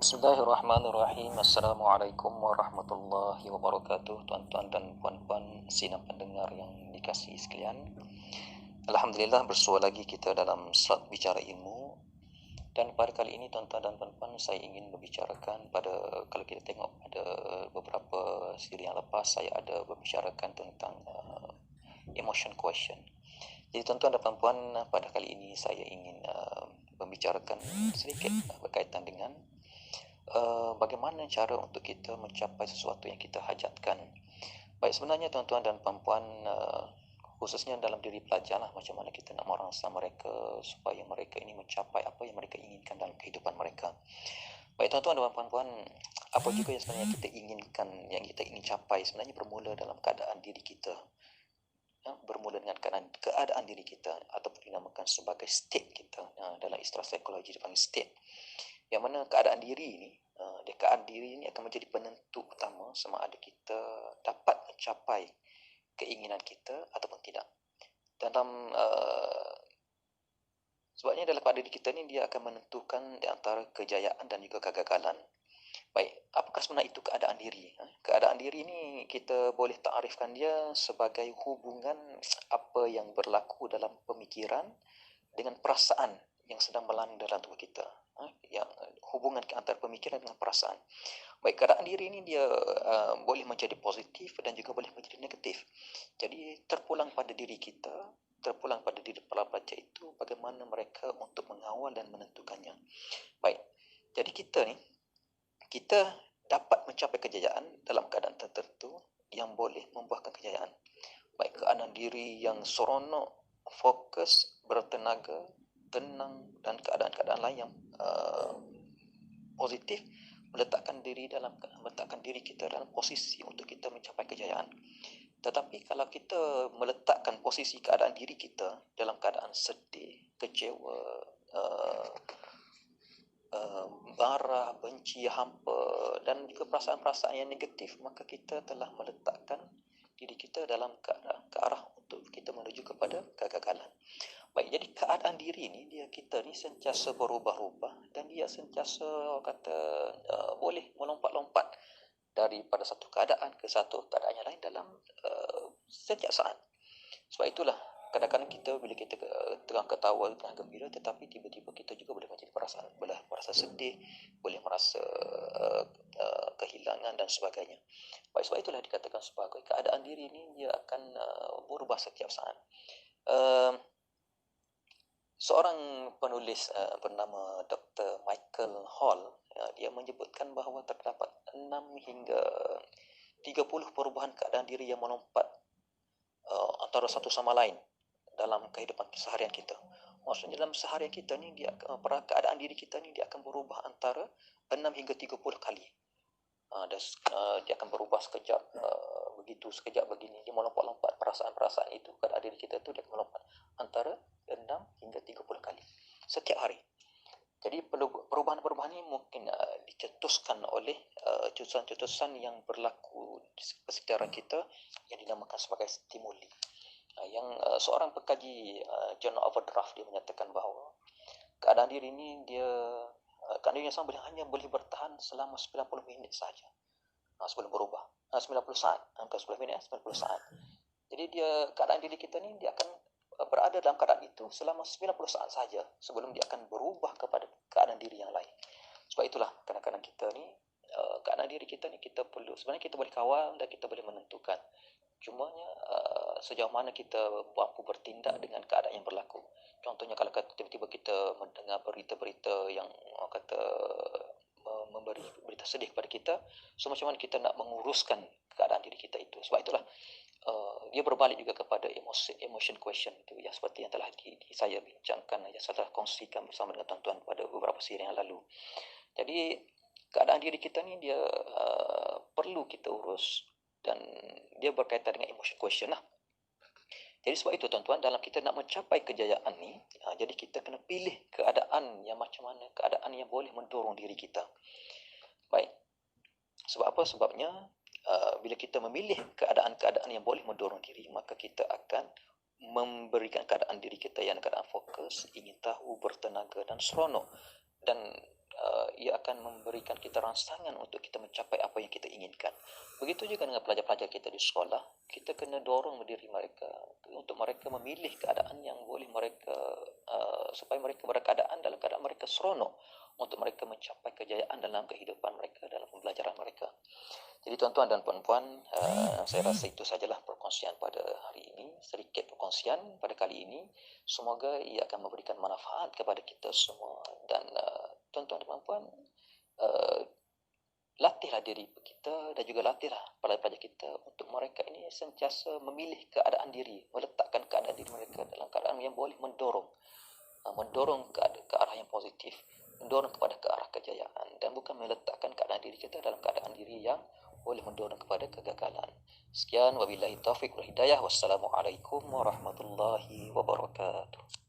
Bismillahirrahmanirrahim. Assalamualaikum warahmatullahi wabarakatuh. Tuan-tuan dan puan-puan sidang pendengar yang dikasihi sekalian. Alhamdulillah, bersua lagi kita dalam slot bicara ilmu. Dan pada kali ini tuan-tuan dan puan-puan, saya ingin membicarakan pada, kalau kita tengok pada beberapa siri yang lepas, saya ada membicarakan tentang emotion question. Jadi tuan-tuan dan puan-puan, pada kali ini saya ingin membicarakan sedikit berkaitan dengan bagaimana cara untuk kita mencapai sesuatu yang kita hajatkan. Baik, sebenarnya tuan-tuan dan puan-puan, khususnya dalam diri pelajar lah, macam mana kita nak merangsang mereka supaya mereka ini mencapai apa yang mereka inginkan dalam kehidupan mereka. Baik tuan-tuan dan puan-puan, apa juga yang sebenarnya kita inginkan, yang kita ingin capai, sebenarnya bermula dalam keadaan diri kita. Bermula dengan keadaan diri kita, ataupun dinamakan sebagai state kita. Dalam istilah psikologi dipanggil state. Yang mana keadaan diri ini, keadaan diri ini akan menjadi penentu utama sama ada kita dapat mencapai keinginan kita ataupun tidak. Dalam sebabnya dalam keadaan diri kita ni dia akan menentukan di antara kejayaan dan juga kegagalan. Baik, apakah sebenarnya itu keadaan diri? Keadaan diri ini kita boleh takrifkan dia sebagai hubungan apa yang berlaku dalam pemikiran dengan perasaan yang sedang melanda dalam tubuh kita. Yang hubungan antara pemikiran dengan perasaan. Baik, keadaan diri ini dia boleh menjadi positif dan juga boleh menjadi negatif. Jadi terpulang pada diri kita, terpulang pada diri para pelajar itu, bagaimana mereka untuk mengawal dan menentukannya. Baik, jadi kita dapat mencapai kejayaan dalam keadaan tertentu yang boleh membuahkan kejayaan. Baik, keadaan diri yang seronok, fokus, bertenaga, tenang, dan keadaan-keadaan lain yang positif, meletakkan diri kita dalam posisi untuk kita mencapai kejayaan. Tetapi kalau kita meletakkan posisi keadaan diri kita dalam keadaan sedih, kecewa, marah, benci, hampa dan juga perasaan-perasaan yang negatif, maka kita telah meletakkan diri kita dalam ke arah untuk kita menuju kepada kegagalan. Baik, jadi keadaan diri ni kita ni sentiasa berubah-ubah dan dia sentiasa boleh melompat-lompat daripada satu keadaan ke satu keadaan yang lain dalam setiap saat. Sebab itulah kadang-kadang kita bila kita tengah ketawa, tengah gembira, tetapi tiba-tiba kita juga boleh menjadi boleh merasa sedih, boleh merasa kehilangan dan sebagainya. Baik, sebab itulah dikatakan sebagai keadaan diri ini dia akan berubah setiap saat. Seorang penulis bernama Dr. Michael Hall, dia menyebutkan bahawa terdapat 6 hingga 30 perubahan keadaan diri yang melompat antara satu sama lain dalam kehidupan seharian kita. Maksudnya dalam seharian kita ni keadaan diri kita ni dia akan berubah antara 6 hingga 30 kali. Dia akan berubah sekejap begitu, sekejap begini, dia melompat-lompat perasaan-perasaan itu, keadaan diri kita tu dia akan melompat antara 6 hingga 30 kali setiap hari. Jadi perubahan-perubahan ini mungkin dicetuskan oleh cetusan-cetusan yang berlaku di sekitaran kita yang dinamakan sebagai stimuli. Yang seorang pengkaji Journal Overdraft dia menyatakan bahawa keadaan diri ini keadaan yang sama hanya boleh bertahan selama 90 minit saja sebelum berubah. 90 saat, bukan 10 minit, 90 saat. Jadi keadaan diri kita ni dia akan berada dalam keadaan itu selama 90 saat saja sebelum dia akan berubah kepada keadaan diri yang lain. Sebab itulah kadang-kadang kita ni keadaan diri kita ni kita perlu, sebenarnya kita boleh kawal dan kita boleh menentukan. Cumanya sejauh mana kita mampu bertindak dengan keadaan yang berlaku. Contohnya kalau tiba-tiba kita mendengar berita-berita yang memberi berita sedih kepada kita, so macam mana kita nak menguruskan keadaan diri kita itu. Sebab itulah dia berbalik juga kepada emotion question itu, yang seperti yang telah saya bincangkan, yang saya telah kongsikan bersama dengan tuan-tuan pada beberapa siri yang lalu. Jadi keadaan diri kita ni dia perlu kita urus dan dia berkaitan dengan emotion question lah. Jadi sebab itu tuan-tuan, dalam kita nak mencapai kejayaan ni, jadi kita kena pilih keadaan yang macam mana, keadaan yang boleh mendorong diri kita. Baik, sebab apa? Sebabnya bila kita memilih keadaan-keadaan yang boleh mendorong diri, maka kita akan memberikan keadaan diri kita yang keadaan fokus, ingin tahu, bertenaga dan seronok. Dan ia akan memberikan kita rangsangan untuk kita mencapai apa yang kita inginkan. Begitu juga dengan pelajar-pelajar kita di sekolah, kita kena dorong diri mereka untuk mereka memilih keadaan yang boleh mereka, supaya mereka berkeadaan dalam keadaan mereka seronok untuk mereka mencapai kejayaan dalam kehidupan mereka, dalam pembelajaran mereka. Jadi tuan-tuan dan puan-puan, saya rasa itu sajalah perkongsian pada hari ini, sedikit perkongsian pada kali ini. Semoga ia akan memberikan manfaat kepada kita semua, dan tuan-tuan dan puan-puan, uh, latihlah diri kita dan juga latihlah pelajar-pelajar kita untuk mereka ini sentiasa memilih keadaan diri, meletakkan keadaan diri mereka dalam keadaan yang boleh mendorong ke arah yang positif, mendorong kepada ke arah kejayaan, dan bukan meletakkan keadaan diri kita dalam keadaan diri yang boleh mendorong kepada kegagalan. Sekian, wabillahi taufiq wal hidayah. Wassalamualaikum warahmatullahi wabarakatuh.